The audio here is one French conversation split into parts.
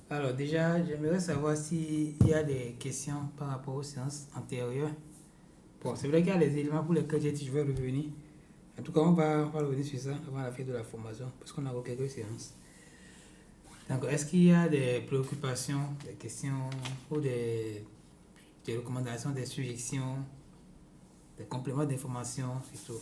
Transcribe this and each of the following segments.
Alors déjà, j'aimerais savoir s'il y a des questions par rapport aux séances antérieures. Bon, c'est vrai qu'il y a des éléments pour lesquels j'ai dit je vais revenir. En tout cas, on va revenir sur ça avant la fin de la formation, parce qu'on a encore quelques séances. Donc, est-ce qu'il y a des préoccupations, des questions ou des recommandations, des suggestions, des compléments d'information et tout?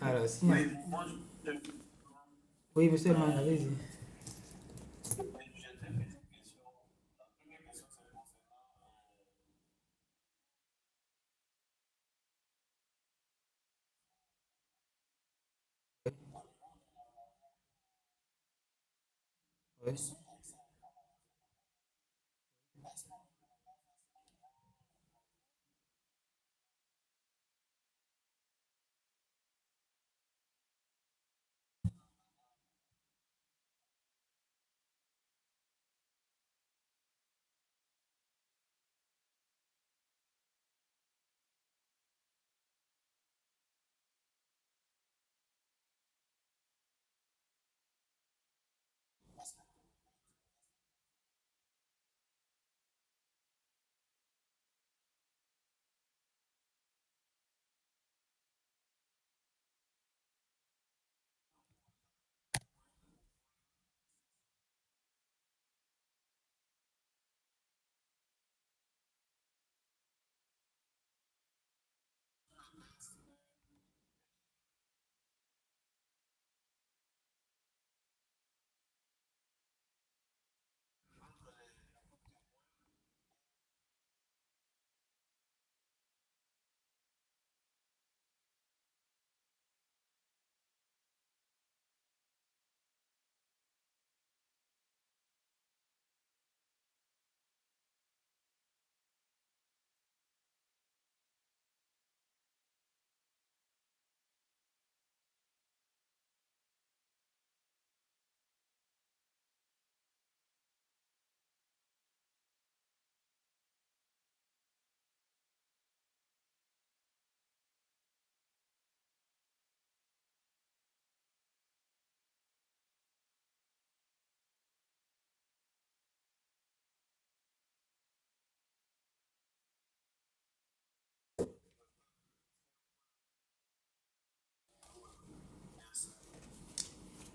Alors, si... Oui, moi, Oui, monsieur Man, allez-y. j'ai deux petites questions. La première question, c'est concernant Oui.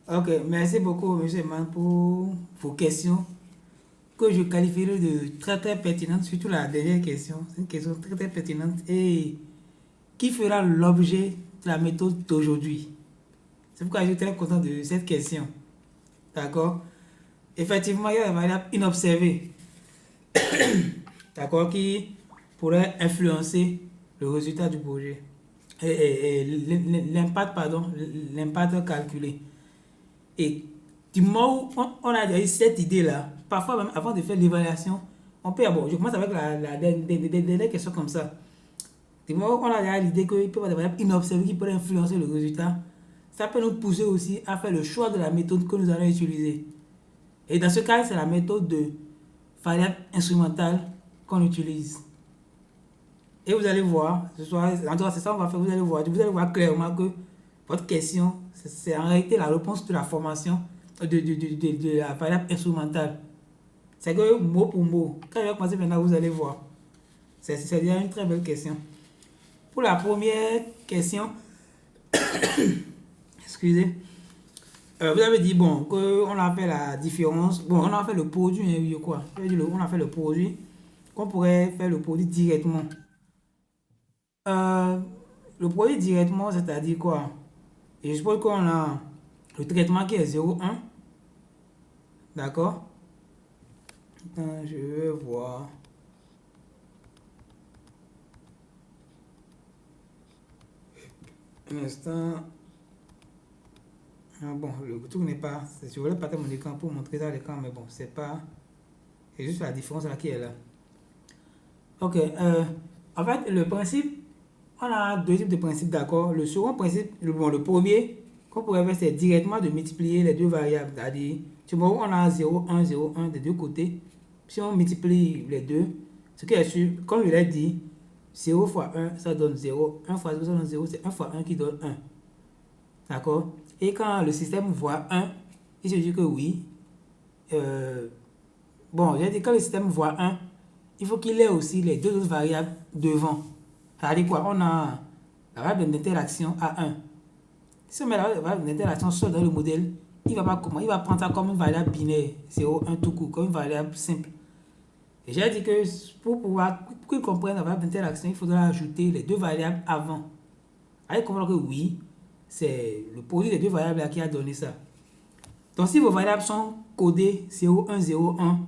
Ok, merci beaucoup, monsieur Man, pour vos questions que je qualifierais de très très pertinentes, surtout la dernière question. C'est une question très très pertinente et qui fera l'objet de la méthode d'aujourd'hui. C'est pourquoi je suis très content de cette question. D'accord? Effectivement, il y a des variables inobservées, d'accord, qui pourraient influencer le résultat du projet. Et l'impact, pardon, l'impact calculé. Et du moment où on a déjà eu cette idée-là, parfois même avant de faire l'évaluation, on peut, bon, je commence avec des dernières questions comme ça. Du moment où on a déjà l'idée qu'il peut y avoir des variables inobservées qui pourraient influencer le résultat, ça peut nous pousser aussi à faire le choix de la méthode que nous allons utiliser. Et dans ce cas, c'est la méthode de variable instrumentale qu'on utilise. Et vous allez voir, ce soir, en tout cas, c'est ça qu'on va faire, vous allez voir clairement que votre question, c'est en réalité la réponse de la formation de la variable instrumentale. C'est que mot pour mot, quand je vais commencer maintenant, vous allez voir. C'est déjà une très belle question. Pour la première question, excusez, vous avez dit, bon, qu'on a fait la différence, bon, on a fait le produit, hein, oui, quoi. On a fait le produit, qu'on pourrait faire le produit directement. Euh, le produit directement, c'est-à-dire quoi? Et je suppose qu'on a le traitement qui est 0,1. D'accord? Attends, je vais voir. Un instant. Ah bon, le truc n'est pas. Je voulais partager mon écran pour montrer ça à l'écran, mais bon, c'est pas. C'est juste la différence là qui est là. Ok. En fait, le principe, on a deux types de principes, d'accord? Le second principe, bon, le premier qu'on pourrait faire, c'est directement de multiplier les deux variables. C'est-à-dire, tu vois, on a 0, 1 des deux côtés. Si on multiplie les deux, Ce qui est sûr, comme je l'ai dit, 0 fois 1, ça donne 0. 1 fois 0, ça donne 0. C'est 1 fois 1 qui donne 1. D'accord? Et quand le système voit 1, il se dit que oui. Bon, j'ai dit quand le système voit 1, il faut qu'il ait aussi les deux autres variables devant. Ça veut dire quoi? On a la variable d'interaction A1. Si on met la variable d'interaction seule dans le modèle, il va prendre ça comme une variable binaire, 0, 1 tout court, comme une variable simple. Et j'ai dit que pour qu'il comprenne la variable d'interaction, il faudra ajouter les deux variables avant. Allez comprendre que oui, c'est le produit des deux variables là qui a donné ça. Donc si vos variables sont codées 0, 1, 0, 1,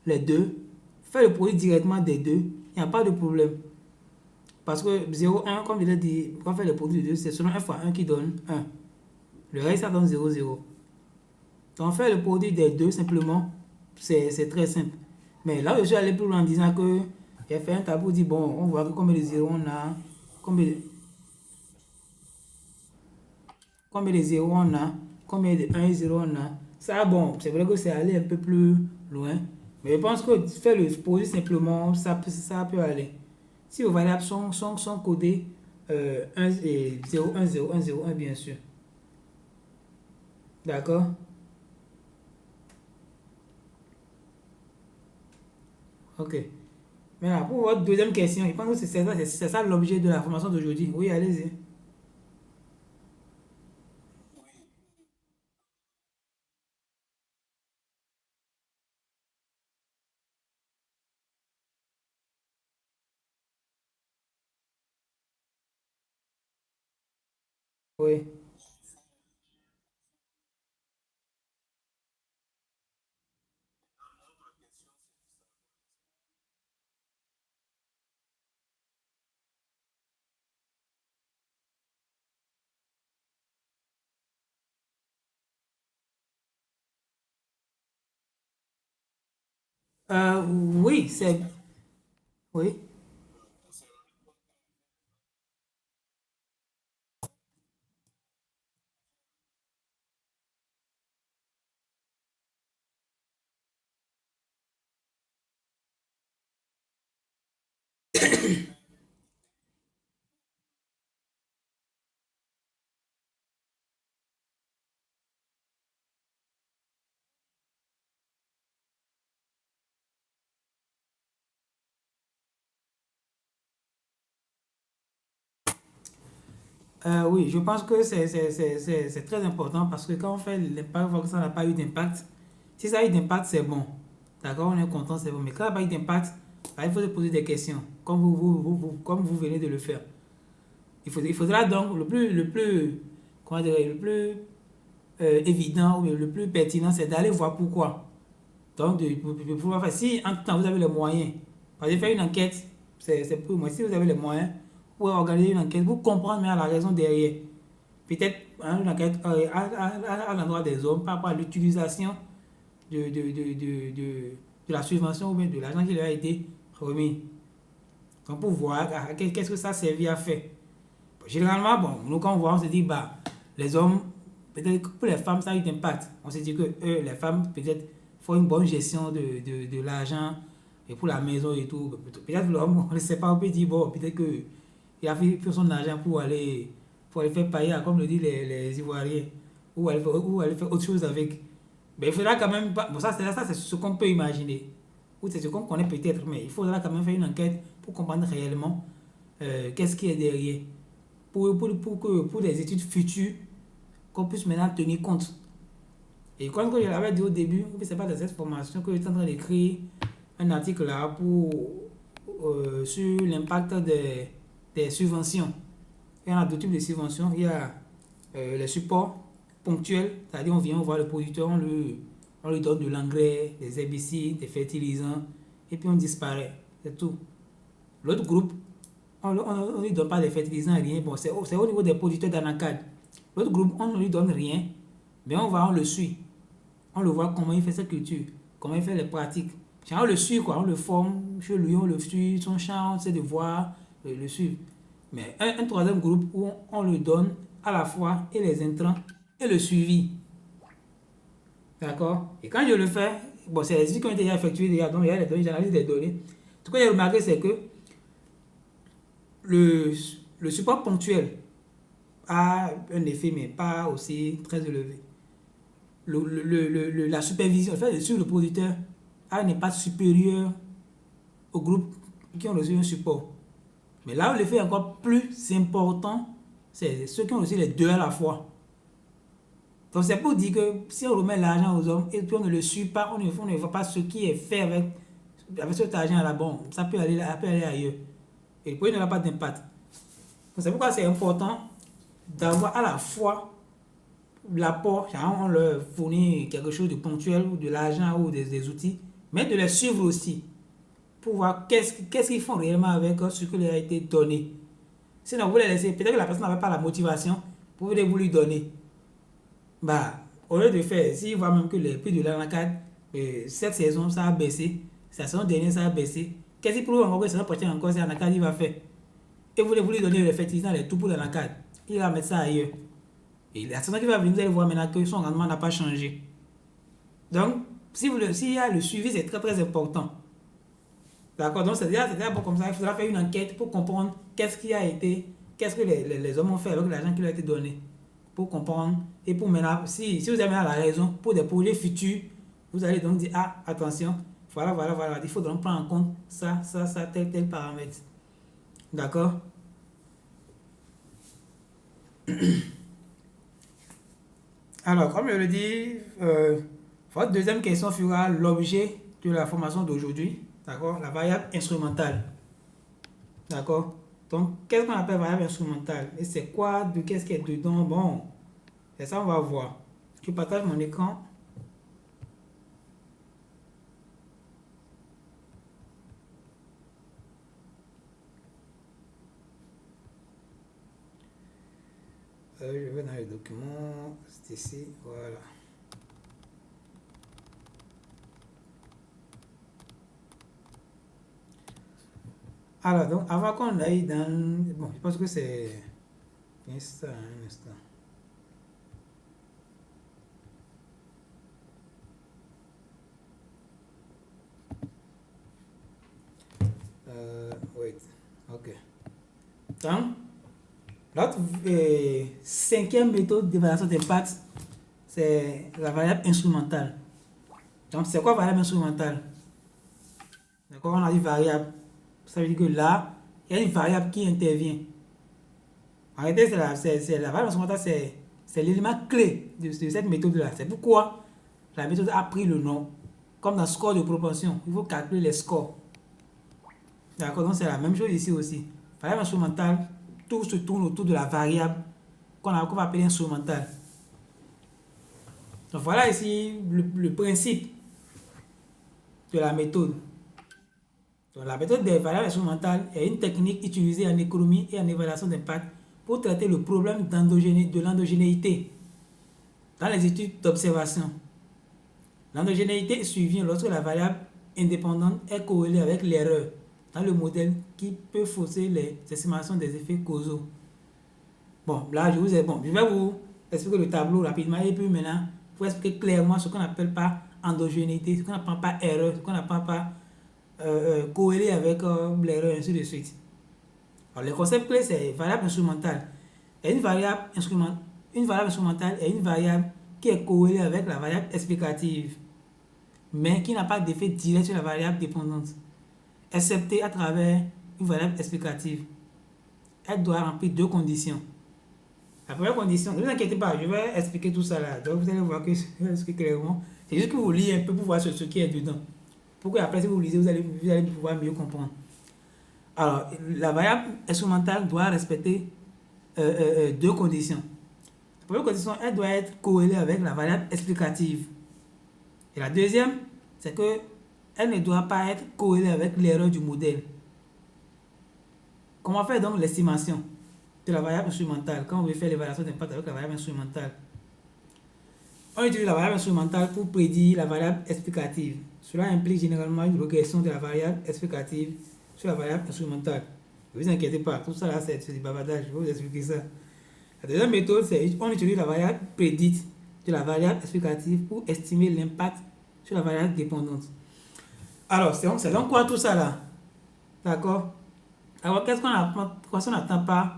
les deux, faites le produit directement des deux, il n'y a pas de problème. Parce que 0, 1, comme je l'ai dit, quand on fait le produit des deux, c'est seulement 1 fois 1 qui donne 1. Le reste, ça donne 0, 0. Donc on fait le produit des deux simplement, c'est très simple. Mais là, je suis allé plus loin en disant que j'ai fait un tableau, dit bon, on voit que combien de 0 on a, combien de 0 on a, combien de 1 et 0 on a. Ça, bon, c'est vrai que c'est aller un peu plus loin. Mais je pense que faire le produit simplement, ça peut aller. Si vos variables sont codées 1 et 0, 1, 0, 1, 0, 1, bien sûr. D'accord? Ok. Maintenant, pour votre deuxième question, je pense que c'est ça l'objet de la formation d'aujourd'hui. Oui, allez-y. Oui. Oui, c'est... Oui. Oui, je pense que c'est très important parce que quand on fait l'impact, on voit que ça n'a pas eu d'impact. Si ça a eu d'impact, c'est bon. D'accord, on est content, c'est bon. Mais quand ça n'a pas eu d'impact, bah, il faut se poser des questions, comme comme vous venez de le faire. Il faudra donc comment dire, le plus évident ou le plus pertinent, c'est d'aller voir pourquoi. Donc, de pouvoir faire, si en tout temps vous avez les moyens, parce que faire une enquête, c'est pour moi, si vous avez les moyens, vous pouvez organiser une enquête pour comprendre mais la raison derrière. Peut-être une enquête à l'endroit des hommes par rapport à l'utilisation de la subvention ou bien de l'argent qui leur a été remis. Donc, pour voir qu'est-ce que ça a servi à faire. Généralement, bon, nous quand on voit, on se dit, bah, les hommes, peut-être que pour les femmes, ça a eu d'impact. On se dit que eux, les femmes, peut-être, font une bonne gestion de l'argent et pour la maison et tout. Peut-être l'homme, on ne sait pas, on peut dire, bon, peut-être qu'il a fait son argent pour aller faire pailler, comme le disent les Ivoiriens, ou aller faire autre chose avec. Mais il faudra quand même, bon, ça c'est ce qu'on peut imaginer, ou c'est ce qu'on connaît peut-être, mais il faudra quand même faire une enquête pour comprendre réellement qu'est-ce qui est derrière pour des études futures qu'on puisse maintenant tenir compte. Et comme je l'avais dit au début, c'est pas dans cette formation que je suis en train d'écrire un article là sur l'impact des subventions. Il y a deux types de subventions. Il y a les supports ponctuels, c'est-à-dire on vient, on voit le producteur, on lui donne de l'engrais, des herbicides, des fertilisants, et puis on disparaît. C'est tout. L'autre groupe, on ne lui donne pas de fertilisants, rien. Bon, c'est au niveau des producteurs d'anacarde. L'autre groupe, on ne lui donne rien, mais on le suit. On le voit comment il fait sa culture, comment il fait les pratiques. On le suit, quoi. On le forme chez lui, on le suit, son champ, on essaie de voir, le suivre. Mais un troisième groupe où on le donne à la fois et les intrants et le suivi. D'accord? Et quand je le fais, bon, c'est les études qui ont été effectuées déjà, donc il y a les données, j'analyse les données. Ce que j'ai remarqué, c'est que le, le support ponctuel a un effet, mais pas aussi très élevé. La supervision, le fait de suivre le producteur a un impact supérieur aux groupes qui ont reçu un support. Mais là où l'effet est encore plus important, c'est ceux qui ont reçu les deux à la fois. Donc c'est pour dire que si on remet l'argent aux hommes et puis on ne le suit pas, on ne voit pas ce qui est fait avec cet argent là, bon, ça peut aller ailleurs. Et puis il n'aura pas d'impact. Donc c'est pourquoi c'est important d'avoir à la fois l'apport, on leur fournit quelque chose de ponctuel, ou de l'argent ou des outils, mais de les suivre aussi pour voir qu'est-ce qu'ils font réellement avec ce qui leur a été donné. Sinon, vous les laissez, peut-être que la personne n'avait pas la motivation pour vous lui donner. Bah, au lieu de faire, s'il voit même que les prix de l'anacarde, cette saison, ça a baissé, la saison dernière, ça a baissé, qu'est-ce qu'il prouve encore que la saison prochaine encore, c'est l'anacarde, il va faire. Et vous lui donner le fertilisant, les tout pour l'anacarde, il va mettre ça ailleurs. Et la saison qui va venir, vous allez voir maintenant que son rendement n'a pas changé. Donc, s'il y a le suivi, c'est très très important. D'accord, donc c'est déjà bon comme ça, il faudra faire une enquête pour comprendre qu'est-ce qui a été, qu'est-ce que les hommes ont fait avec l'argent qui leur a été donné. Pour comprendre et pour maintenant, si vous avez la raison, pour des projets futurs, vous allez donc dire, ah, attention, voilà, il faut donc prendre en compte ça, tel paramètre. D'accord? Alors, comme je le dis, votre deuxième question fera l'objet de la formation d'aujourd'hui. D'accord? La variable instrumentale. D'accord? Donc, qu'est-ce qu'on appelle variable instrumentale? Et c'est quoi? Qu'est-ce qui est dedans? Bon, c'est ça, on va voir. Je partage mon écran. Je vais dans les documents. C'est ici. Voilà. Alors, donc, avant qu'on aille dans... Bon, je pense que c'est... Un instant. Wait. Ok. Donc, notre cinquième méthode d'évaluation d'impact, c'est la variable instrumentale. Donc, c'est quoi variable instrumentale? D'accord, on a dit variable. Ça veut dire que là, il y a une variable qui intervient. En réalité, c'est la variable instrumentale, c'est l'élément clé de cette méthode-là. C'est pourquoi la méthode a pris le nom. Comme dans score de proportion, il faut calculer les scores. D'accord, donc c'est la même chose ici aussi. Variable instrumentale, tout se tourne autour de la variable qu'on va appeler instrumentale. Donc voilà ici le principe de la méthode. Donc la méthode des variables instrumentales est une technique utilisée en économie et en évaluation d'impact pour traiter le problème de l'endogénéité dans les études d'observation. L'endogénéité survient lorsque la variable indépendante est corrélée avec l'erreur dans le modèle qui peut fausser les estimations des effets causaux. Bon, là, je vais vous expliquer le tableau rapidement et puis maintenant, pour expliquer clairement ce qu'on n'appelle pas endogénéité, ce qu'on n'appelle pas erreur, ce qu'on n'appelle pas corrélé avec l'erreur, ainsi de suite. Alors, le concept clé, c'est variable instrumentale. Et une variable instrumentale est une variable qui est corrélée avec la variable explicative, mais qui n'a pas d'effet direct sur la variable dépendante, excepté à travers une variable explicative. Elle doit remplir deux conditions. La première condition, ne vous inquiétez pas, je vais expliquer tout ça là. Donc vous allez voir que je vais expliquer clairement. C'est juste que vous lisez un peu pour voir ce qui est dedans. Pour que après, si vous lisez, vous allez pouvoir mieux comprendre. Alors, la variable instrumentale doit respecter deux conditions. La première condition, elle doit être corrélée avec la variable explicative. Et la deuxième, c'est que elle ne doit pas être corrélée avec l'erreur du modèle. Comment faire donc l'estimation de la variable instrumentale quand on veut faire l'évaluation d'impact avec la variable instrumentale? On utilise la variable instrumentale pour prédire la variable explicative. Cela implique généralement une régression de la variable explicative sur la variable instrumentale. Ne vous inquiétez pas, tout ça là c'est du bavardage, je vais vous expliquer ça. La deuxième méthode, c'est qu'on utilise la variable prédite de la variable explicative pour estimer l'impact sur la variable dépendante. Alors, c'est donc quoi tout ça là? D'accord? Alors, qu'est-ce qu'on n'attend pas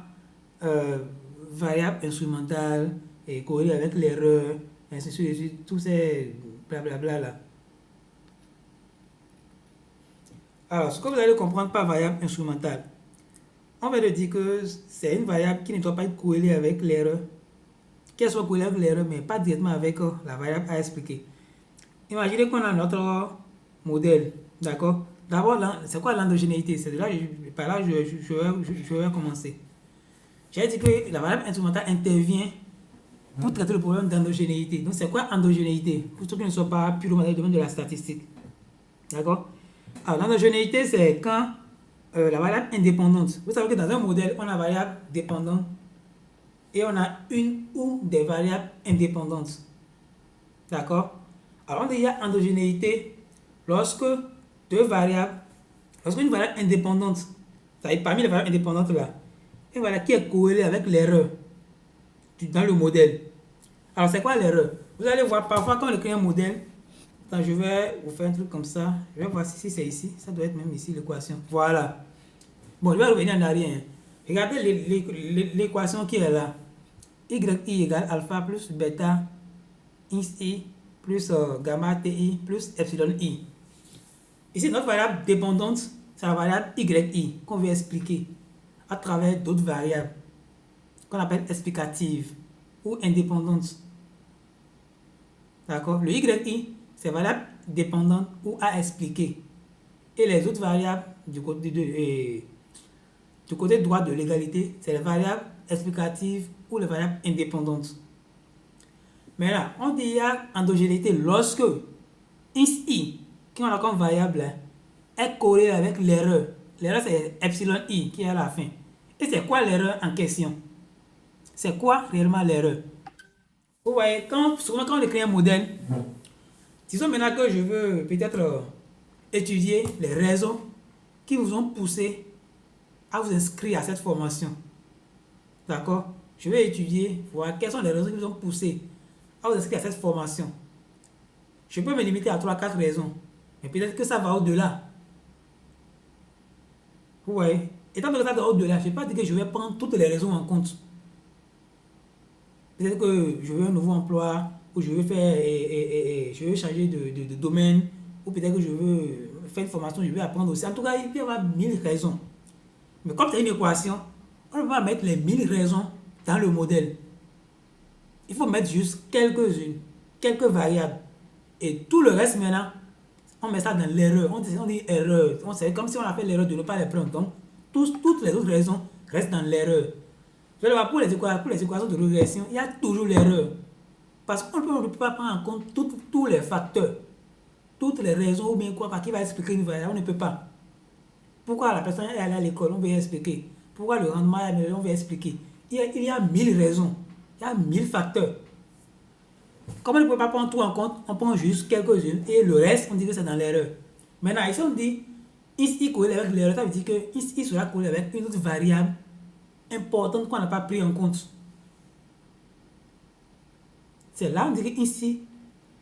variable instrumentale et corrélée avec l'erreur, ainsi de suite, tous ces blablabla là. Alors, ce que vous allez comprendre par variable instrumentale, on va dire que c'est une variable qui ne doit pas être corrélée avec l'erreur, qu'elle soit corrélée avec l'erreur, mais pas directement avec la variable à expliquer. Imaginez qu'on a notre modèle, d'accord? D'abord, c'est quoi l'endogénéité? C'est là, par là, je vais commencer. J'ai dit que la variable instrumentale intervient pour traiter le problème d'endogénéité. Donc, c'est quoi endogénéité? Pour ceux qui ne sont pas purement dans le domaine de la statistique. D'accord? Alors, l'endogénéité, c'est quand la variable indépendante. Vous savez que dans un modèle, on a variable dépendante et on a une ou des variables indépendantes. D'accord? Alors, on dit qu'il y a endogénéité lorsque une variable indépendante, c'est-à-dire parmi les variables indépendantes là, une variable qui est corrélée avec l'erreur dans le modèle. Alors, c'est quoi l'erreur? Vous allez voir, parfois, quand on crée un modèle, attends, je vais vous faire un truc comme ça. Je vais voir si c'est ici. Ça doit être même ici l'équation. Voilà. Bon, je vais revenir en arrière. Regardez l'équation qui est là. YI égale alpha plus bêta xi plus gamma ti plus epsilon i. Ici, notre variable dépendante, c'est la variable yi qu'on veut expliquer à travers d'autres variables qu'on appelle explicatives ou indépendantes. D'accord? Le yi, c'est variable dépendante ou à expliquer. Et les autres variables du côté droit de l'égalité, c'est les variables explicatives ou les variables indépendantes. Mais là, on dit qu'il y a endogénéité lorsque i, qui on a comme variable, est corrélée avec l'erreur. L'erreur, c'est epsilon i qui est à la fin. Et c'est quoi l'erreur en question? C'est quoi réellement l'erreur? Vous voyez, souvent quand on écrit un modèle, disons maintenant que je veux peut-être étudier les raisons qui vous ont poussé à vous inscrire à cette formation. D'accord? Je vais étudier, voir quelles sont les raisons qui vous ont poussé à vous inscrire à cette formation. Je peux me limiter à 3-4 raisons, mais peut-être que ça va au-delà. Vous voyez? Étant donné que ça va au-delà, je ne vais pas dire que je vais prendre toutes les raisons en compte. Peut-être que je veux un nouveau emploi, ou je veux je veux changer de domaine, ou peut-être que je veux faire une formation, je veux apprendre aussi. En tout cas, il peut y avoir 1000 raisons. Mais comme c'est une équation, on ne peut pas mettre les 1000 raisons dans le modèle. Il faut mettre juste quelques-unes, quelques variables. Et tout le reste maintenant, on met ça dans l'erreur. On dit erreur. C'est comme si on a fait l'erreur de ne pas les prendre. Donc, toutes les autres raisons restent dans l'erreur. Vous allez voir, pour les équations de régression, il y a toujours l'erreur. Parce qu'on ne peut pas prendre en compte tous les facteurs, toutes les raisons ou bien quoi qui va expliquer une variable. On ne peut pas. Pourquoi la personne est allée à l'école, on veut expliquer. Pourquoi le rendement est amélioré, on veut expliquer. Il y a 1000 raisons. Il y a 1000 facteurs. Comme on ne peut pas prendre tout en compte, on prend juste quelques-unes et le reste, on dit que c'est dans l'erreur. Maintenant, ici, on dit ici corrélé avec l'erreur, ça veut dire que ici sera corrélé avec une autre variable importante qu'on n'a pas pris en compte. C'est là on dit que ici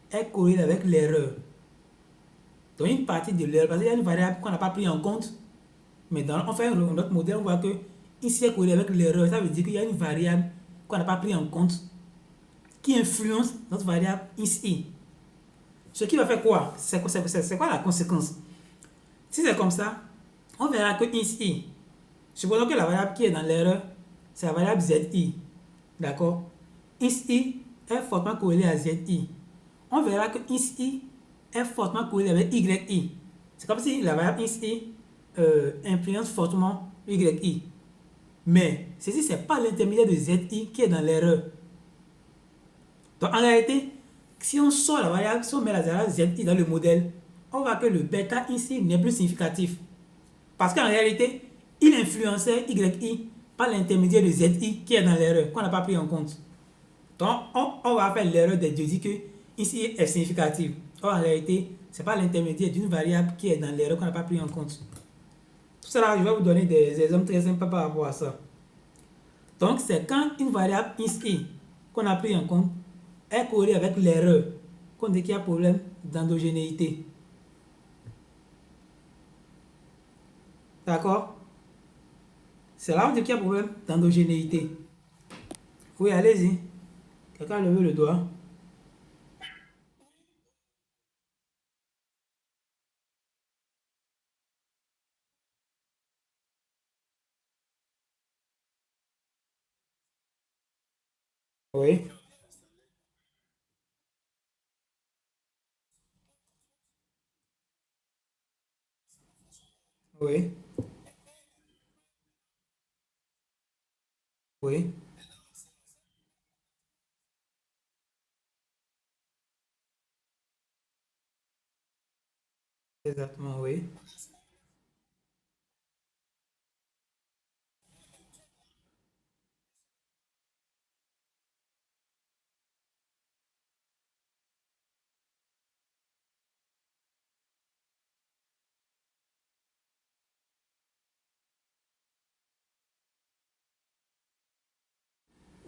est corrélé avec l'erreur. Donc, une partie de l'erreur, parce qu'il y a une variable qu'on n'a pas pris en compte, mais on fait notre modèle, on voit que ici est corrélé avec l'erreur. Ça veut dire qu'il y a une variable qu'on n'a pas pris en compte qui influence notre variable ici. Ce qui va faire quoi? C'est quoi la conséquence? Si c'est comme ça, on verra que ici, supposons que la variable qui est dans l'erreur, c'est la variable zi. D'accord? Ici est fortement corrélée à zi. On verra que ici est fortement corrélée avec yi. C'est comme si la variable ici influence fortement yi. Mais ceci, ce n'est pas l'intermédiaire de zi qui est dans l'erreur. Donc en réalité, si on sort la variable, si on met la variable zi dans le modèle, on voit que le bêta ici n'est plus significatif. Parce qu'en réalité, il influençait yi par l'intermédiaire de zi qui est dans l'erreur, qu'on n'a pas pris en compte. Donc on va faire l'erreur de dire que ici est significatif. Or en réalité, ce n'est pas l'intermédiaire d'une variable qui est dans l'erreur qu'on n'a pas pris en compte. Tout ça, je vais vous donner des exemples très simples par rapport à ça. Donc c'est quand une variable ici qu'on a pris en compte est corrélée avec l'erreur qu'on dit qu'il y a problème d'endogénéité. D'accord? C'est là où on dit qu'il y a un problème d'endogénéité. Oui, allez-y. Quelqu'un a levé le doigt. Oui, oui, oui. Exactement, oui.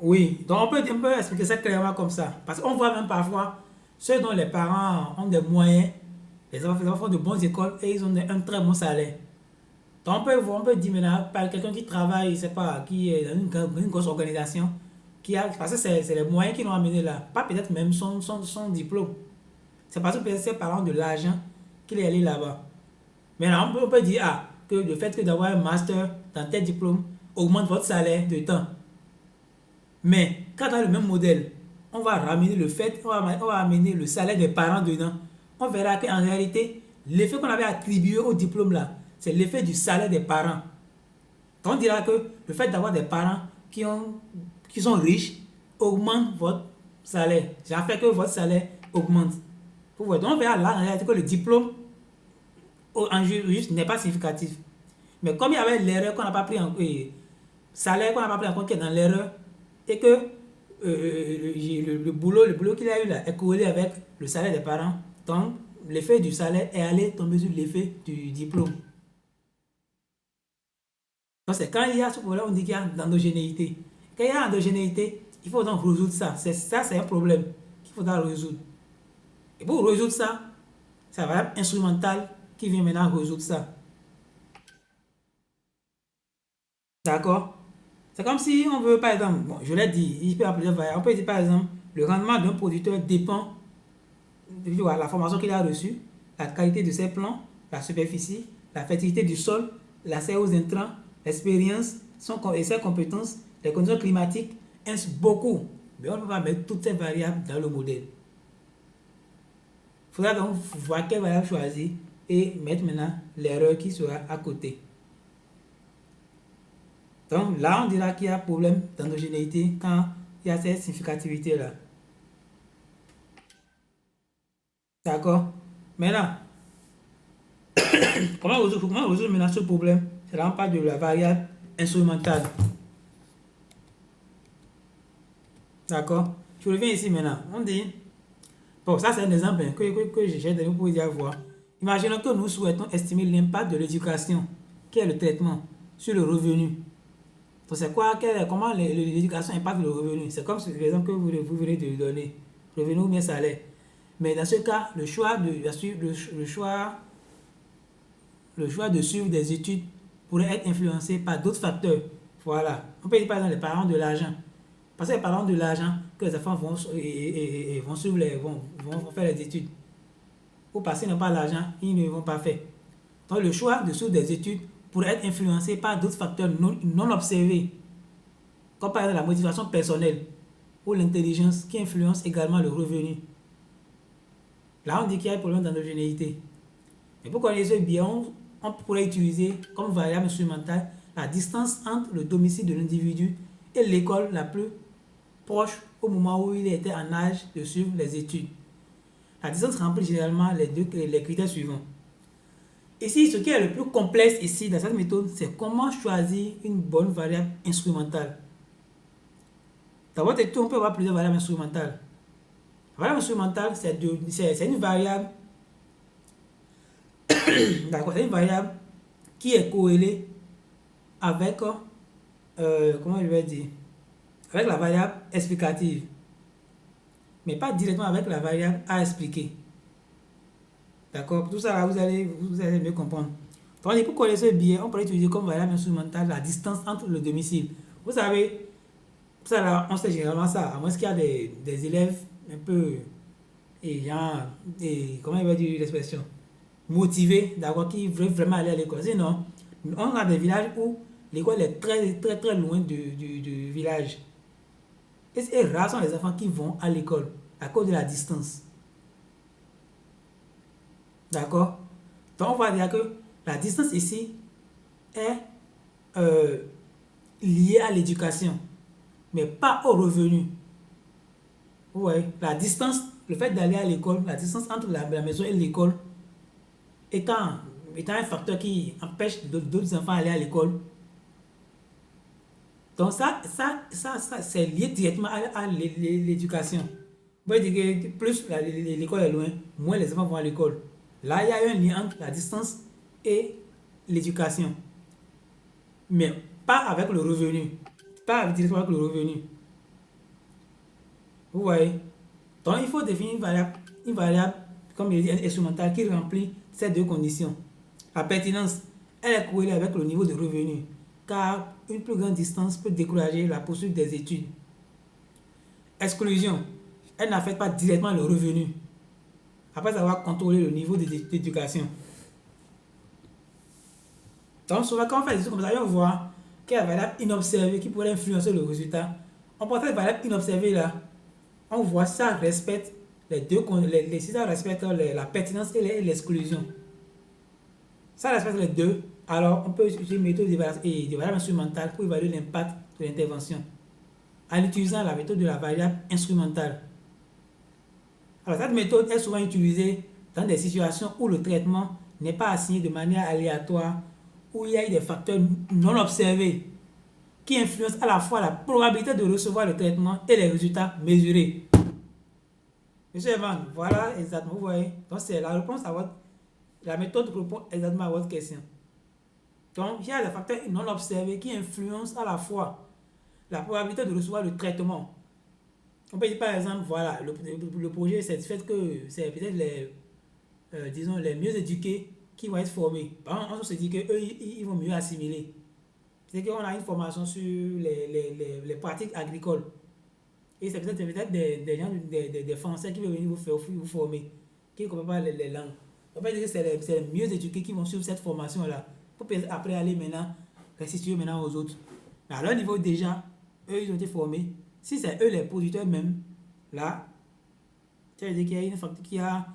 Oui, donc on peut expliquer ça clairement comme ça. Parce qu'on voit même parfois ceux dont les parents ont des moyens, les enfants font de bonnes écoles et ils ont un très bon salaire. Donc on peut dire maintenant, par quelqu'un qui travaille, je sais pas, qui est dans une grosse organisation, qui a, parce que c'est les moyens qui l'ont amené là, pas peut-être même son diplôme. C'est parce que peut-être ses parents ont de l'argent qu'il est allé là-bas. Maintenant, on peut dire ah, que le fait que d'avoir un master dans tel diplôme augmente votre salaire de temps. Mais quand on a le même modèle, on va ramener le fait, on va amener le salaire des parents dedans. On verra qu'en réalité, l'effet qu'on avait attribué au diplôme là, c'est l'effet du salaire des parents. Donc on dira que le fait d'avoir des parents qui sont riches augmente votre salaire. Ça fait que votre salaire augmente. Vous voyez, donc on verra là en réalité que le diplôme en juste n'est pas significatif. Mais comme il y avait l'erreur qu'on n'a pas pris en compte, salaire qu'on n'a pas pris en compte qui est dans l'erreur, et que le boulot qu'il a eu là est corrélé avec le salaire des parents, donc l'effet du salaire est allé tomber sur l'effet du diplôme. Donc c'est quand il y a ce problème, on dit qu'il y a l'endogénéité. Quand il y a l'endogénéité, il faut donc résoudre ça. Ça, c'est un problème qu'il faudra résoudre. Et pour résoudre ça, c'est la variable instrumentale qui vient maintenant résoudre ça. D'accord? C'est comme si on veut, par exemple, bon, je l'ai dit, il peut y avoir plusieurs variables. On peut dire, par exemple, le rendement d'un producteur dépend de la formation qu'il a reçue, la qualité de ses plants, la superficie, la fertilité du sol, l'accès aux intrants, l'expérience et ses compétences, les conditions climatiques, ainsi beaucoup. Mais on ne peut pas mettre toutes ces variables dans le modèle. Il faudra donc voir quelle variable choisir et mettre maintenant l'erreur qui sera à côté. Donc là, on dira qu'il y a un problème d'endogénéité quand il y a cette significativité-là. D'accord? Maintenant, comment résoudre maintenant ce problème? C'est là on parle de la variable instrumentale. D'accord? Je reviens ici maintenant. On dit, bon, ça c'est un exemple hein, que j'ai donné pour dire voir. Imaginons que nous souhaitons estimer l'impact de l'éducation, qui est le traitement, sur le revenu. Donc c'est quoi, comment l'éducation impacte le revenu? C'est comme l'exemple que vous venez de donner, revenu ou bien salaire. Mais dans ce cas, le choix de suivre des études pourrait être influencé par d'autres facteurs. Voilà. On peut dire par exemple les parents de l'argent. Parce que les parents de l'argent, que les enfants vont suivre vont faire les études. Ou parce qu'ils n'ont pas l'argent, ils ne vont pas faire. Donc le choix de suivre des études pourrait être influencé par d'autres facteurs non observés, comme par exemple la motivation personnelle ou l'intelligence qui influence également le revenu. Là, on dit qu'il y a un problème d'endogénéité. Et pour connaître bien, on pourrait utiliser comme variable instrumentale la distance entre le domicile de l'individu et l'école la plus proche au moment où il était en âge de suivre les études. La distance remplit généralement les critères suivants. Ici, ce qui est le plus complexe ici dans cette méthode, c'est comment choisir une bonne variable instrumentale. Dans votre étude, on peut avoir plusieurs variables instrumentales. La variable instrumentale, c'est une variable, d'accord, c'est une variable qui est corrélée avec, comment je vais dire, avec la variable explicative, mais pas directement avec la variable à expliquer. D'accord? Pour tout ça, là, vous allez mieux comprendre. Donc, pour connaître ce biais, on pourrait utiliser comme variable instrumentale la distance entre le domicile. Vous savez, ça là, on sait généralement ça, à moins qu'il y a des élèves un peu, et genre, et, comment il va dire l'expression, motivés, d'accord, qui veulent vraiment aller à l'école. Sinon, on a des villages où l'école est très, très, très loin du village. Et rares sont les enfants qui vont à l'école à cause de la distance. D'accord? Donc, on va dire que la distance ici est liée à l'éducation, mais pas au revenu. Vous voyez, la distance, le fait d'aller à l'école, la distance entre la maison et l'école étant, étant un facteur qui empêche d'autres enfants d'aller à l'école. Donc ça c'est lié directement à l'éducation. Vous voyez que plus l'école est loin, moins les enfants vont à l'école. Là, il y a un lien entre la distance et l'éducation. Mais pas avec le revenu. Pas directement avec le revenu. Vous voyez? Donc, il faut définir une variable comme il dit, instrumentale qui remplit ces deux conditions. La pertinence, elle est corrélée avec le niveau de revenu, car une plus grande distance peut décourager la poursuite des études. Exclusion, elle n'affecte pas directement le revenu, après avoir contrôlé le niveau d'éducation. Donc, souvent, quand on fait des choses comme ça, on voit qu'il y a une variable inobservée qui pourrait influencer le résultat. On prend cette variable inobservée là, on voit ça respecte les deux, si ça respecte la pertinence et l'exclusion. Ça respecte les deux, alors on peut utiliser une méthode des variables instrumentales pour évaluer l'impact de l'intervention en utilisant la méthode de la variable instrumentale. Alors cette méthode est souvent utilisée dans des situations où le traitement n'est pas assigné de manière aléatoire, où il y a des facteurs non observés qui influencent à la fois la probabilité de recevoir le traitement et les résultats mesurés. Monsieur Evan, voilà exactement, vous voyez. Donc c'est la réponse à votre... La méthode répond exactement à votre question. Donc il y a des facteurs non observés qui influencent à la fois la probabilité de recevoir le traitement. On peut dire par exemple, voilà, le projet, c'est le fait que c'est peut-être les, disons, les mieux éduqués qui vont être formés. Par exemple, on se dit qu'eux, ils vont mieux assimiler. C'est qu'on a une formation sur les pratiques agricoles. Et c'est peut-être des gens, des Français qui veulent venir vous former, qui ne comprennent pas les langues. On peut dire que c'est les mieux éduqués qui vont suivre cette formation-là, pour après aller maintenant, restituer maintenant aux autres. Mais à leur niveau déjà, eux, ils ont été formés. Si c'est eux les producteurs même, là, ça veut dire qu'il y a une facteur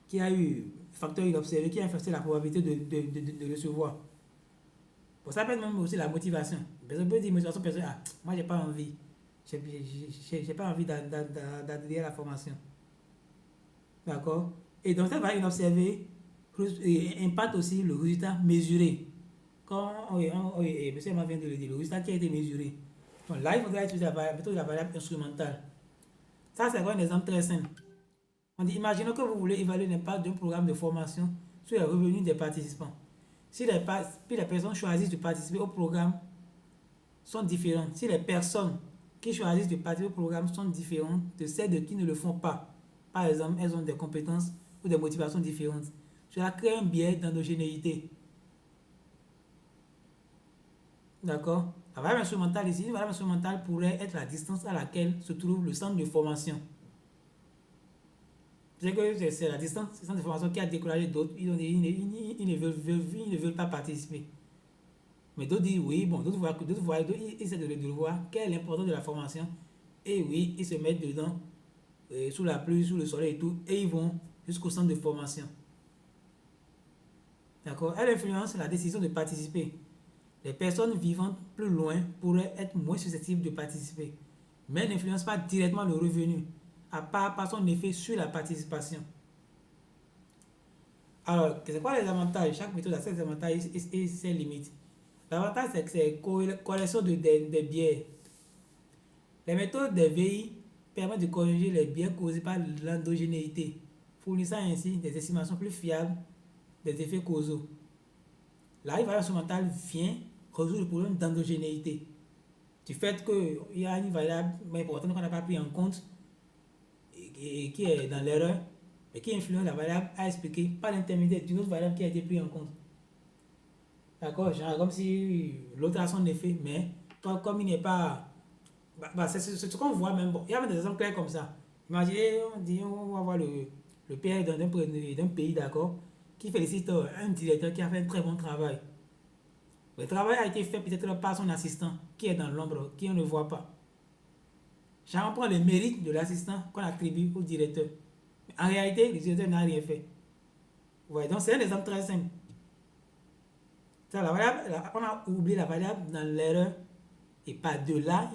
qui a eu facteur inobservé qui a influencé la probabilité de recevoir. Pour ça peut être même aussi la motivation. Personne peut dire motivation, personne, ah, moi j'ai pas envie. J'ai pas envie d'adhérer à la formation. D'accord? Et donc, ça va inobservé impacte aussi le résultat mesuré. Quand monsieur Emma vient de le dire, le résultat qui a été mesuré. Donc là, il faudra utiliser la méthode de la variable instrumentale. Ça, c'est un exemple très simple. On dit, imaginons que vous voulez évaluer l'impact d'un programme de formation sur les revenus des participants. Si les personnes choisissent de participer au programme sont différentes, si les personnes qui choisissent de participer au programme sont différentes de celles qui ne le font pas, par exemple, elles ont des compétences ou des motivations différentes, cela crée un biais d'endogénéité. D'accord? La variable instrumentale ici, une variable instrumentale pourrait être la distance à laquelle se trouve le centre de formation. C'est que c'est la distance, le centre de formation qui a découragé d'autres. Ils ne veulent pas participer. Mais d'autres disent oui, bon, d'autres ils essaient de voir quelle est l'importance de la formation. Et oui, ils se mettent dedans, sous la pluie, sous le soleil et tout, et ils vont jusqu'au centre de formation. D'accord? Elle influence la décision de participer. Les personnes vivant plus loin pourraient être moins susceptibles de participer, mais elle n'influence pas directement le revenu, à part par son effet sur la participation. Alors, c'est quoi les avantages? Chaque méthode a ses avantages et ses limites. L'avantage, c'est que c'est correction des biais. Les méthodes des VI permettent de corriger les biais causés par l'endogénéité, fournissant ainsi des estimations plus fiables des effets causaux. La variable instrumentale vient résoudre le problème d'endogénéité. Du fait qu'il y a une variable importante qu'on n'a pas pris en compte et qui est dans l'erreur, mais qui influence la variable à expliquer par l'intermédiaire d'une autre variable qui a été prise en compte. D'accord? Genre comme si l'autre a son effet, mais comme il n'est pas... c'est ce qu'on voit même. Bon, il y a même des exemples clairs comme ça. Imaginez, on dit, on va voir le PR d'un pays, d'accord, qui félicite un directeur qui a fait un très bon travail. Le travail a été fait peut-être par son assistant, qui est dans l'ombre, qui on ne voit pas. Genre, on prend le mérite de l'assistant qu'on attribue au directeur. En réalité, le directeur n'a rien fait. Ouais, donc c'est un exemple très simple. Ça, la variable, on a oublié la variable dans l'erreur. Et par de là,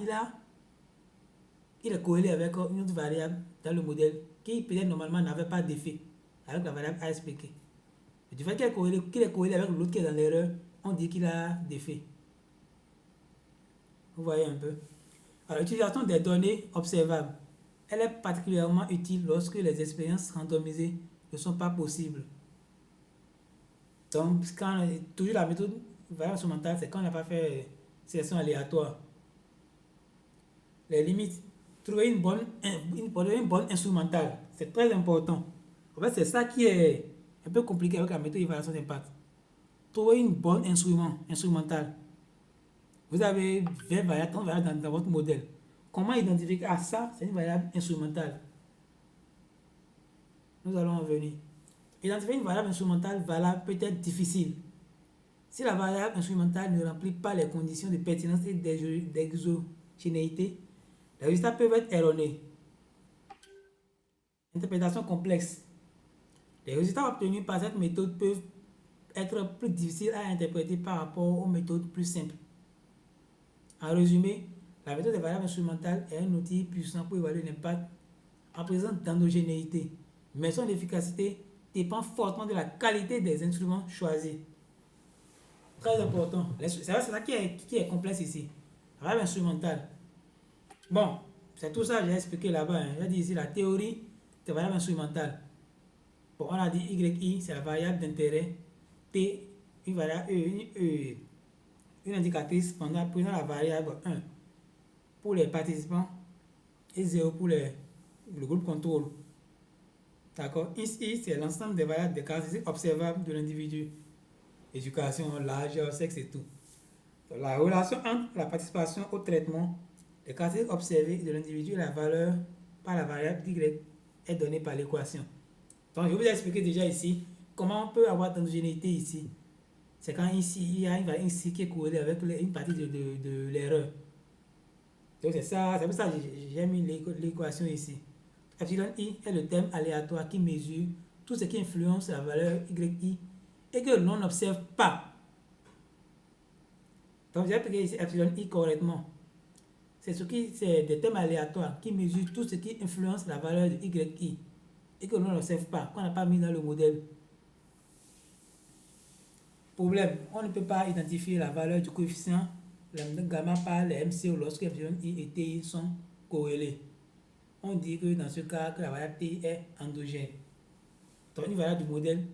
il est corrélé avec une autre variable dans le modèle qui peut-être normalement n'avait pas d'effet avec la variable à expliquer. Et du fait qu'il est corrélé avec l'autre qui est dans l'erreur, on dit qu'il a d'effet. Vous voyez un peu. Alors, l'utilisation des données observables, elle est particulièrement utile lorsque les expériences randomisées ne sont pas possibles. Donc, toujours la méthode variable instrumentale, c'est quand on n'a pas fait sélection aléatoire. Les limites. Trouver une bonne instrumentale, c'est très important. En fait, c'est ça qui est un peu compliqué avec la méthode d'évaluation d'impact. Trouver une bonne instrumentale. Vous avez 20 variables, 30 variables dans votre modèle. Comment identifier ça, c'est une variable instrumentale? Nous allons en venir. Identifier une variable instrumentale valable peut être difficile. Si la variable instrumentale ne remplit pas les conditions de pertinence et d'exogénéité, les résultats peuvent être erronés. Interprétation complexe. Les résultats obtenus par cette méthode peuvent être plus difficiles à interpréter par rapport aux méthodes plus simples. En résumé, la méthode des variables instrumentales est un outil puissant pour évaluer l'impact en présence d'endogénéité, mais son efficacité dépend fortement de la qualité des instruments choisis. Très important. C'est ça qui est complexe ici. La variable instrumentale. Bon, c'est tout ça que j'ai expliqué là-bas. J'ai dit ici la théorie des variables instrumentales. Bon, on a dit YI, c'est la variable d'intérêt. T, une variable une indicatrice prenant la variable 1 pour les participants et 0 pour le groupe contrôle. D'accord? Ici, c'est l'ensemble des variables des caractéristiques observables de l'individu. Éducation, l'âge, sexe et tout. Donc, la relation entre la participation au traitement, les caractéristiques observées de l'individu et la valeur par la variable Y est donnée par l'équation. Donc, je vais vous expliquer déjà ici comment on peut avoir d'endogénéité ici. C'est quand ici, il y a une variable ici qui est corrélée avec une partie de l'erreur. Donc, c'est pour ça que j'ai mis l'équation ici. Epsilon I est le terme aléatoire qui mesure tout ce qui influence la valeur YI et que l'on n'observe pas. Donc, j'ai appliqué ici epsilon I correctement. C'est des termes aléatoires qui mesurent tout ce qui influence la valeur de YI et que l'on n'observe pas, qu'on n'a pas mis dans le modèle. Problème, on ne peut pas identifier la valeur du coefficient gamma par les MCO lorsque epsilon I et TI sont corrélés. On dit que dans ce cas, que la variable TI est endogène. Donc, une variable du modèle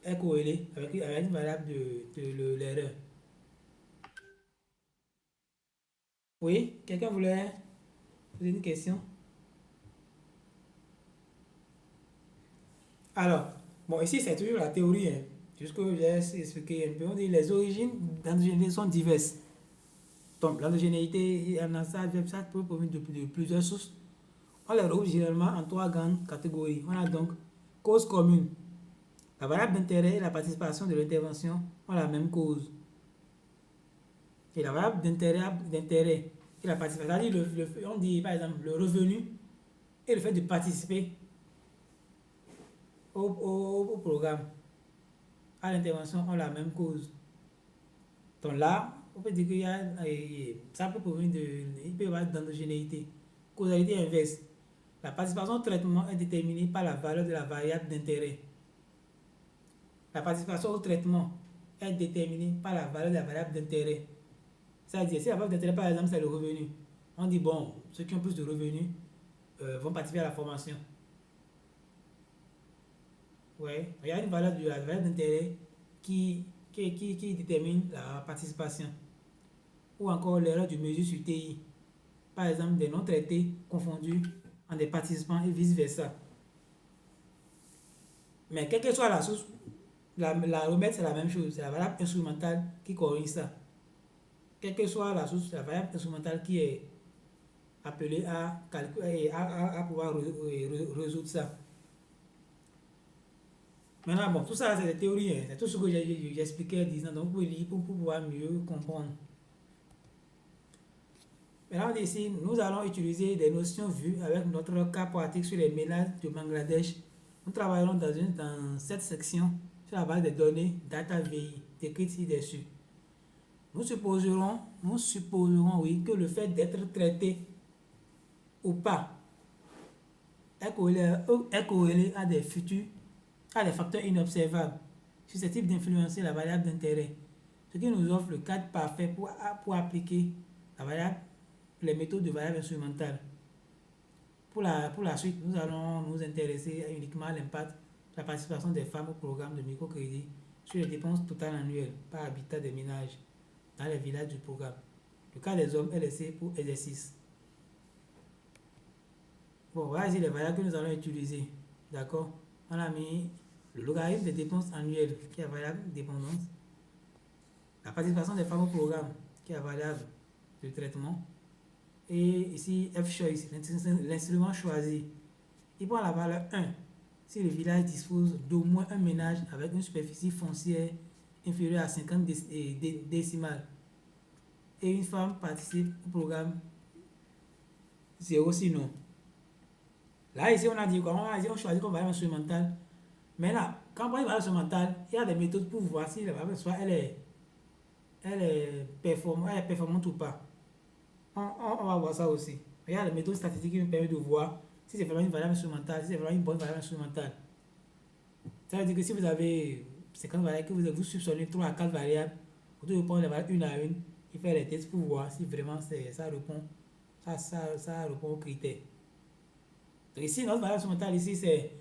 est corrélée avec une variable de l'erreur. Oui, quelqu'un voulait poser une question? Alors, bon, ici c'est toujours la théorie, hein. Jusque j'ai expliqué un peu. On dit les origines d'endogénéité sont diverses. Donc, l'endogénéité, ça peut provenir de plusieurs sources. On les regroupe généralement en trois grandes catégories. On a donc cause commune. La variable d'intérêt et la participation de l'intervention ont la même cause. Et la variable d'intérêt et la participation, c'est-à-dire on dit par exemple le revenu et le fait de participer au programme, à l'intervention, ont la même cause. Donc là, on peut dire qu'il y a, ça peut provenir il peut y avoir d'endogénéité. Causalité inverse. La participation au traitement est déterminée par la valeur de la variable d'intérêt. La participation au traitement est déterminée par la valeur de la variable d'intérêt. C'est-à-dire, si la valeur d'intérêt, par exemple, c'est le revenu, on dit, bon, ceux qui ont plus de revenus vont participer à la formation. Ouais, il y a une valeur de la valeur d'intérêt qui détermine la participation. Ou encore l'erreur de mesure sur TI. Par exemple, des non traités confondus en des participants et vice-versa. Mais quelle que soit la source, la remède, c'est la même chose. C'est la variable instrumentale qui corrige ça. Quelle que soit la source, c'est la variable instrumentale qui est appelée à, à pouvoir résoudre ça. Maintenant, bon, tout ça, c'est des théories. Hein. C'est tout ce que j'ai expliqué à 10 ans. Donc, vous pouvez lire pour pouvoir mieux comprendre. Maintenant, ici, nous allons utiliser des notions vues avec notre cas pratique sur les ménages de Bangladesh. Nous travaillerons dans cette section sur la base des données data VI décrites ci-dessus. Nous supposerons, oui, que le fait d'être traité ou pas est corrélé à des facteurs inobservables susceptibles d'influencer la variable d'intérêt, ce qui nous offre le cadre parfait pour appliquer les méthodes de variable instrumentale. Pour la suite, nous allons nous intéresser uniquement à l'impact de la participation des femmes au programme de microcrédit sur les dépenses totales annuelles par habitat des ménages dans les villages du programme. Le cas des hommes est laissé pour exercice. Bon, voilà ici les variables que nous allons utiliser. D'accord? On a mis le logarithme des dépenses annuelles qui est variable dépendance. La participation des femmes au programme qui est variable de traitement. Et ici, F-choice, l'instrument choisi. Il prend la valeur 1 si le village dispose d'au moins un ménage avec une superficie foncière inférieure à 50 décimales. Et une femme participe au programme 0 sinon. Là, ici, on a dit quoi? On choisit comme variable instrumentale. Mais là, quand on prend une variable instrumentale, il y a des méthodes pour voir si la variable elle est performante ou pas. On va voir ça aussi. Il y a des méthodes statistiques qui nous permettent de voir si c'est vraiment une variable instrumentale, si c'est vraiment une bonne variable instrumentale. Ça veut dire que si vous avez 50 variables, que vous soupçonnez 3 à 4 variables, vous devez prendre les variables une à une et faire les tests pour voir si vraiment ça répond aux critères. Donc ici, notre variable instrumentale ici, c'est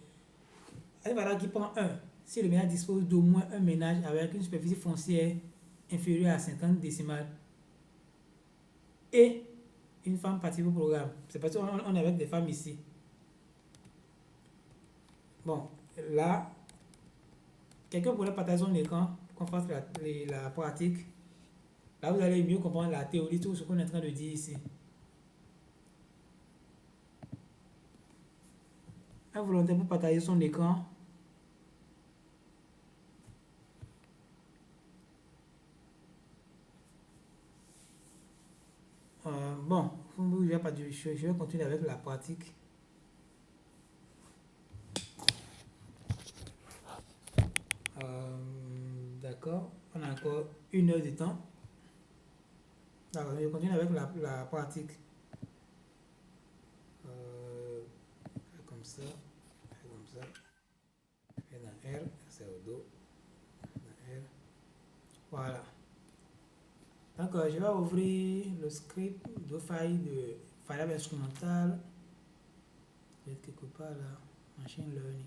une variable qui prend 1 si le ménage dispose d'au moins un ménage avec une superficie foncière inférieure à 50 décimales et une femme participe au programme. C'est parce qu'on est avec des femmes ici. Bon, là, quelqu'un pourrait partager son écran pour qu'on fasse la pratique. Là, vous allez mieux comprendre la théorie, tout ce qu'on est en train de dire ici. Un volontaire pour partager son écran. Bon, je vais continuer avec la pratique. D'accord, on a encore 1 heure de temps. D'accord, je continue avec la pratique. Comme ça, et dans R, c'est au dos, dans R. Voilà. Donc, je vais ouvrir le script de file de variable instrumentale. Peut-être quelque part là, machine learning.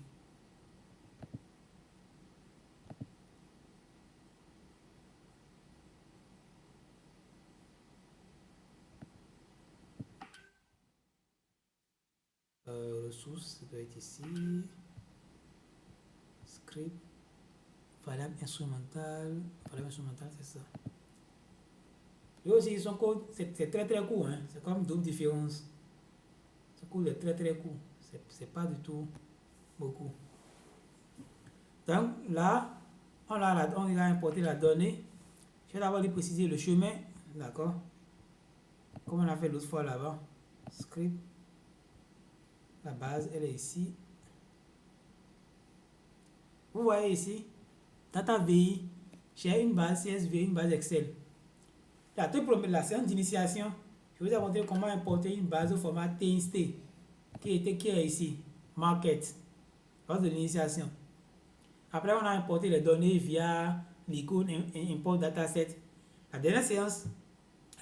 Ressources, ça doit être ici. Script, variable instrumentale, c'est ça. Et aussi, son code, c'est très très court, hein? C'est comme double différence. Ce code est très très court. C'est pas du tout beaucoup. Donc là, on a importé la donnée. Je vais d'abord lui préciser le chemin, d'accord? Comme on a fait l'autre fois là-bas. Script. La base, elle est ici. Vous voyez ici, Data VI, j'ai une base CSV, une base Excel. La séance d'initiation, je vous ai montré comment importer une base au format TXT qui est ici, Market, base de l'initiation. Après, on a importé les données via l'icône Import Dataset. La dernière séance,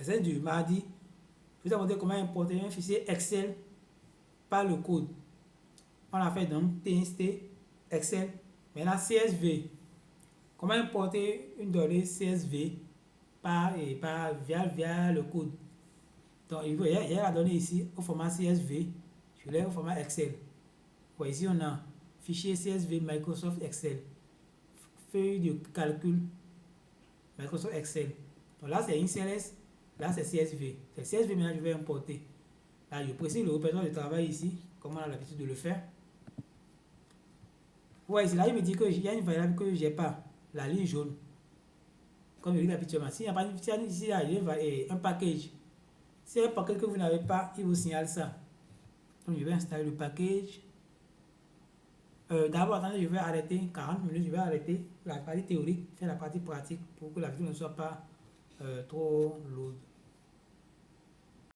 celle du mardi, je vous ai montré comment importer un fichier Excel par le code. On a fait donc TXT, Excel, maintenant CSV. Comment importer une donnée CSV via le code. Donc, il y a la donnée ici au format CSV, je l'ai au format Excel. Bon, ici, on a fichier CSV Microsoft Excel, feuille de calcul Microsoft Excel. Donc là, c'est une CLS, là, c'est CSV. C'est CSV, maintenant, je vais importer. Là, je précise le répertoire de travail ici, comme on a l'habitude de le faire. Ouais, c'est là, il me dit qu'il y a une variable que je n'ai pas, la ligne jaune. Comme je dis habituellement, s'il y a pas un package, si un package que vous n'avez pas, il vous signale ça. Donc, je vais installer le package. D'abord, attendez, je vais arrêter 40 minutes, je vais arrêter la partie théorique, faire la partie pratique pour que la vidéo ne soit pas trop lourde.